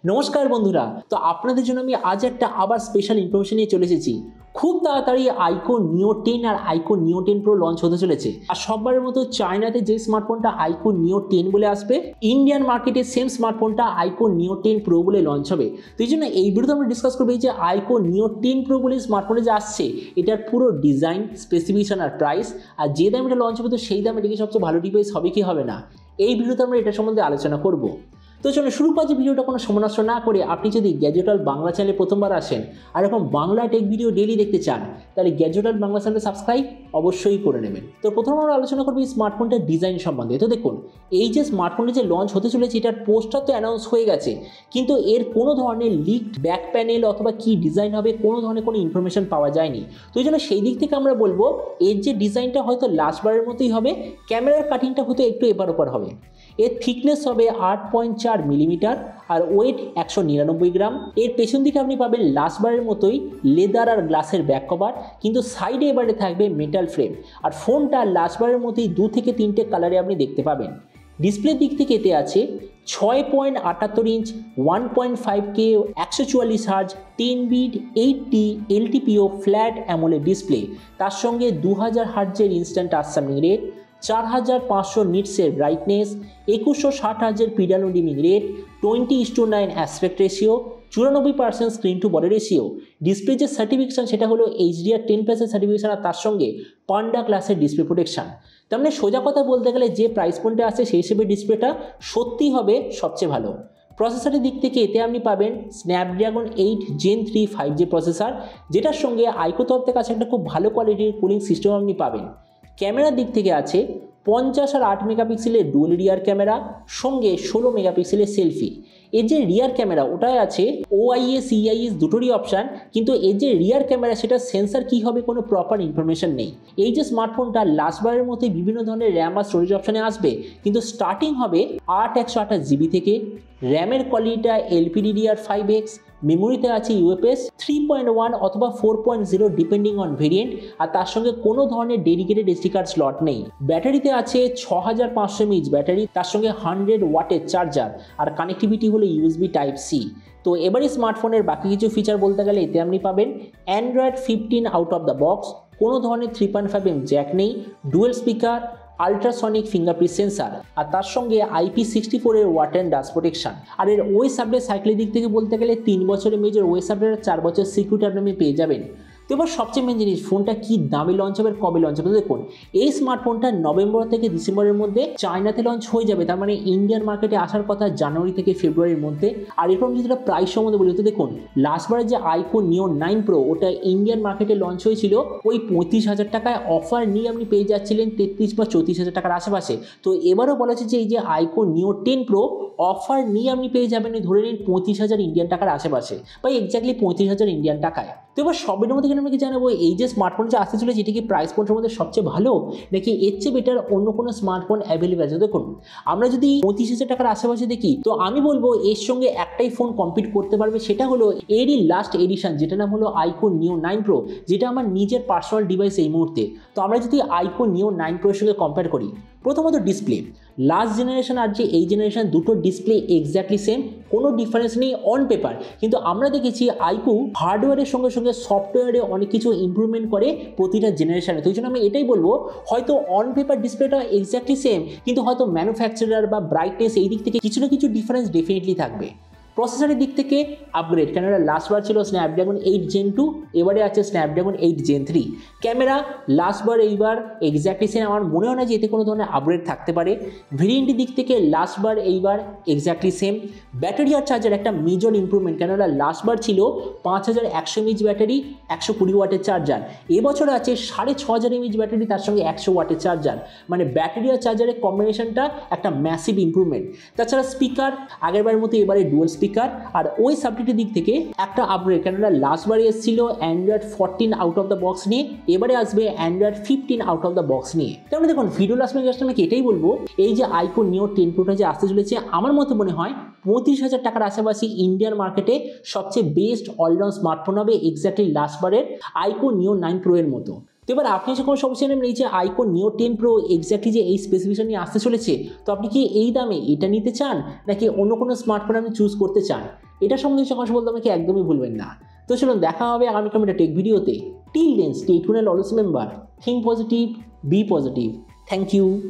নমস্কার বন্ধুরা, তো আপনাদের জন্য আমি আজ একটা আবার স্পেশাল ইনফরমেশন নিয়ে চলে এসেছি। খুব তাড়াতাড়ি IQOO নিও 10 আর IQOO নিও 10 প্রো লঞ্চ হতে চলেছে। আর সববারের মতো চায়নাতে যে স্মার্টফোনটা IQOO নিও 10 বলে আসবে, ইন্ডিয়ান মার্কেটে সেম স্মার্টফোনটা IQOO নিও 10 প্রো বলে লঞ্চ হবে। তো এই জন্য এই ভিডিওতে আমরা ডিসকাস করবো যে IQOO নিও 10 প্রো বলে স্মার্টফোনে যে আসছে এটার পুরো ডিজাইন, স্পেসিফিকেশন আর প্রাইস, আর যে দামে এটা লঞ্চ হবে তো সেই দামে এটাকে সবচেয়ে ভালো ডিভাইস হবে কি হবে না, এই ভিডিওতে আমরা এটা সম্বন্ধে আলোচনা করবো। তো চলো শুরু করছি ভিডিওটা কোনো সময় নষ্ট না করে। আপনি যদি গ্যাজেট ওয়ার্ল্ড বাংলা চ্যানেলে প্রথমবার আসেন আর এরকম বাংলা টেক ভিডিও ডেইলি দেখতে চান তাহলে গ্যাজেট ওয়ার্ল্ড বাংলা চ্যানেলে সাবস্ক্রাইব অবশ্যই করে নেবেন। তো প্রথমে আমরা আলোচনা করবো এই স্মার্টফোনটার ডিজাইন সম্বন্ধে। তো দেখুন, এই যে স্মার্টফোনটা যে লঞ্চ হতে চলেছে এটার পোস্টার তো অ্যানাউন্স হয়ে গেছে, কিন্তু এর কোনো ধরনের লিকড ব্যাক প্যানেল অথবা কি ডিজাইন হবে কোনো ধরনের কোনো ইনফরমেশন পাওয়া যায়নি। তো এই জন্য সেই দিক থেকে আমরা বলবো এর যে ডিজাইনটা হয়তো লাস্টবারের মতোই হবে, ক্যামেরার কাটিংটা হয়তো একটু এপার ওপার হবে। এর থিকনেস হবে 8.4 মিলিমিটার আর ওয়েট 199 গ্রাম। এর পেছন দিকে আপনি পাবেন লাস্টবারের মতোই লেদার আর গ্লাসের ব্যাক কভার, কিন্তু সাইডে এবারে থাকবে মেটাল ফ্রেম। আর ফোনটা লাস্টবারের মতোই 2 থেকে 3টে কালারে আপনি দেখতে পাবেন। ডিসপ্লের দিক থেকে এতে আছে 6.78 inch 1.5K 144 hertz 10 bit 80 LTPO flat AMOLED display, তার সঙ্গে 2000 হার্জের ইনস্ট্যান্ট টাচ সামনিং রেট, 4500 নিটসের ব্রাইটনেস, 2160 হার্জের পিডানো dimming rate, 20:9 aspect ratio, 94% screen to body ratio. Display যে সার্টিফিকেশন সেটা হলো HDR10+ সার্টিফিকেশন, আর তার সঙ্গে পান্ডা ক্লাসের ডিসপ্লে প্রোটেকশন। তার মানে সোজা কথা বলতে গেলে যে প্রাইস পয়েন্টে আছে সেই হিসেবে ডিসপ্লেটা সত্যি হবে সবচেয়ে ভালো। প্রসেসরের দিক থেকে এতে আপনি পাবেন স্ন্যাপড্রাগন 8 Gen 3 5G প্রসেসর, যেটার সঙ্গে IQOO তরফ থেকে আছে একটা খুব ভালো কোয়ালিটির কুলিং সিস্টেম আপনি পাবেন। ক্যামেরার দিক থেকে আছে 50 আর 8 মেগাপিক্সেলের ডুয়াল রিয়ার ক্যামেরা, সঙ্গে 16 মেগাপিক্সেলের সেলফি। এর যে রিয়ার ক্যামেরা ওটাই আছে OIS EIS দুটোরই অপশান, কিন্তু এর যে রিয়ার ক্যামেরা সেটা সেন্সার কি হবে কোনো প্রপার ইনফরমেশন নেই। এই যে স্মার্টফোনটা লাস্টবারের মতোই বিভিন্ন ধরনের র্যাম আর স্টোরেজ অপশানে আসবে, কিন্তু স্টার্টিং হবে 8 GB থেকে। র্যামের কোয়ালিটিটা LPDDR5X, মেমোরিতে আছে UFS 3.1 অথবা 4.0 ডিপেন্ডিং অন ভেরিয়েন্ট, আর তার সঙ্গে কোনো ধরনের ডেডিকেটেড SD কার্ড স্লট নেই। ব্যাটারিতে আছে 6500 mAh ব্যাটারি, তার সঙ্গে 100 ওয়াটের চার্জার, আর কানেক্টিভিটি হলো USB Type-C। তো এবারে স্মার্টফোনের বাকি কিছু ফিচার বলতে গেলে এতে আপনি পাবেন Android 15 out of the box, কোনো ধরনের 3.5mm জ্যাক নেই, dual speaker, ultrasonic fingerprint sensor, আর তার সঙ্গে IP64 এর ওয়াটার অ্যান্ড ডাস্ট প্রোটেকশন। আর এর ওএস আপডেট সাইকেলের দিক থেকে বলতে গেলে 3 বছরের মেজর ওএস আপডেট আর 4 বছর সিকিউরিটি আপনি পেয়ে যাবেন। তো এবার সবচেয়ে মেন জিনিস, ফোনটা কি দামে লঞ্চ হবে, কবে লঞ্চ হবে। দেখুন, এই স্মার্টফোনটা নভেম্বর থেকে ডিসেম্বরের মধ্যে চায়নাতে লঞ্চ হয়ে যাবে, তার মানে ইন্ডিয়ান মার্কেটে আসার কথা জানুয়ারি থেকে ফেব্রুয়ারির মধ্যে। আর এরপর যদি একটা প্রাইস সম্বন্ধে বলি তো দেখুন, লাস্টবারে যে IQOO নিও 9 প্রো ওটা ইন্ডিয়ান মার্কেটে লঞ্চ হয়েছিল ওই 35,000 টাকায়, অফার নিয়ে আপনি পেয়ে যাচ্ছিলেন 33 বা 34,000 টাকার আশেপাশে। তো এবারও বলা হচ্ছে যে এই যে IQOO নিও 10 প্রো অফার নিয়ে আপনি পেয়ে যাবেন ধরে নিন 35,000 ইন্ডিয়ান টাকার আশেপাশে, বা এক্স্যাক্টলি 35,000 ইন্ডিয়ান টাকায়। তো এবার সবের মধ্যে কিন্তু আমাকে জানাবো এই যে স্মার্টফোন যে আসতে চলেছে এটা কি প্রাইস পয়েন্টের মধ্যে সবচেয়ে ভালো, নাকি এর চেয়ে বেটার অন্য কোনো স্মার্টফোন অ্যাভেলেবেল আছে। দেখুন, আমরা যদি 35,000 টাকার আশেপাশে দেখি তো আমি বলবো এর সঙ্গে একটাই ফোন কম্পিট করতে পারবে, সেটা হলো এরই লাস্ট এডিশন, যেটা নাম হলো IQOO নিও 9 প্রো, যেটা আমার নিজের পার্সোনাল ডিভাইস এই মুহূর্তে। তো আমরা যদি IQOO নিও 9 প্রোর সঙ্গে কম্পেয়ার করি, প্রথমত ডিসপ্লে, লাস্ট জেনারেশন আর যে এই জেনারেশন দুটো ডিসপ্লে এক্স্যাক্টলি সেম, কোনো ডিফারেন্স নেই অন পেপার। কিন্তু আমরা দেখেছি IQOO হার্ডওয়্যারের সঙ্গে সঙ্গে সফটওয়্যারে অনেক কিছু ইমপ্রুভমেন্ট করে প্রতিটা জেনারেশনে। তো এই জন্য আমি এটাই বলবো হয়তো অন পেপার ডিসপ্লেটা এক্স্যাক্টলি সেম, কিন্তু হয়তো ম্যানুফ্যাকচারার বা ব্রাইটনেস এই দিক থেকে কিছু না কিছু ডিফারেন্স ডেফিনেটলি থাকবে। প্রসেসরের দিক থেকে আপগ্রেড, কেননা লাস্টবার ছিল স্ন্যাপড্রাগন 8 Gen 2, এবারে আছে স্ন্যাপড্রাগন 8 Gen 3। ক্যামেরা লাস্টবার এইবার এক্স্যাক্টলি সেম, আমার মনে হয় না যে এতে কোনো ধরনের আপগ্রেড থাকতে পারে। ভেরিয়েন্টের দিক থেকে লাস্টবার এইবার এক্স্যাক্টলি সেম। ব্যাটারি আর চার্জার একটা মেজর ইমপ্রুভমেন্ট, কেননা লাস্টবার ছিল 5100 mAh ব্যাটারি 120 ওয়াটের চার্জার, এবছর আছে 6500 mAh ব্যাটারি তার সঙ্গে 100 ওয়াটের চার্জার, মানে ব্যাটারি আর চার্জারের কম্বিনেশনটা একটা ম্যাসিভ ইমপ্রুভমেন্ট। তাছাড়া স্পিকার আগেরবারের মতো এবারে ডুয়াল স্পিকার, আর ওই সাবজেক্টের দিক থেকে একটা আপগ্রেড, কেননা লাস্টবারে এসেছিল Android 14 out of the box নিয়ে, এবারে আসবে Android 15 out of the box নিয়ে। তাহলে দেখুন, ভিডিও লাস্ট জাস্ট আমাকে এটাই বলবো এই যে IQOO নিও 10 প্রোটা যে আসতে চলেছে আমার মতে মনে হয় 35,000 টাকার আশেপাশে ইন্ডিয়ান মার্কেটে সবচেয়ে বেস্ট অলরাউন্ড স্মার্টফোন হবে এক্স্যাক্টলি লাস্টবারের IQOO নিও 9 প্রো এর মতো। তো এবার আপনি যখন সমস্যা নেবেন এই যে IQOO নিও 10 প্রো এক্স্যাক্টলি যে এই স্পেসিফিকেশন নিয়ে আসতে চলেছে, তো আপনি কি এই দামে এটা নিতে চান নাকি অন্য কোনো স্মার্টফোন আপনি চুজ করতে চান? এটা সম্বন্ধে কিছু কথা বলতে আমাকে একদমই ভুলবেন না। তো চলুন দেখা হবে আগামীকাল একটা টেক ভিডিওতে। Till then stay tuned, always remember, think positive, be positive. Thank you.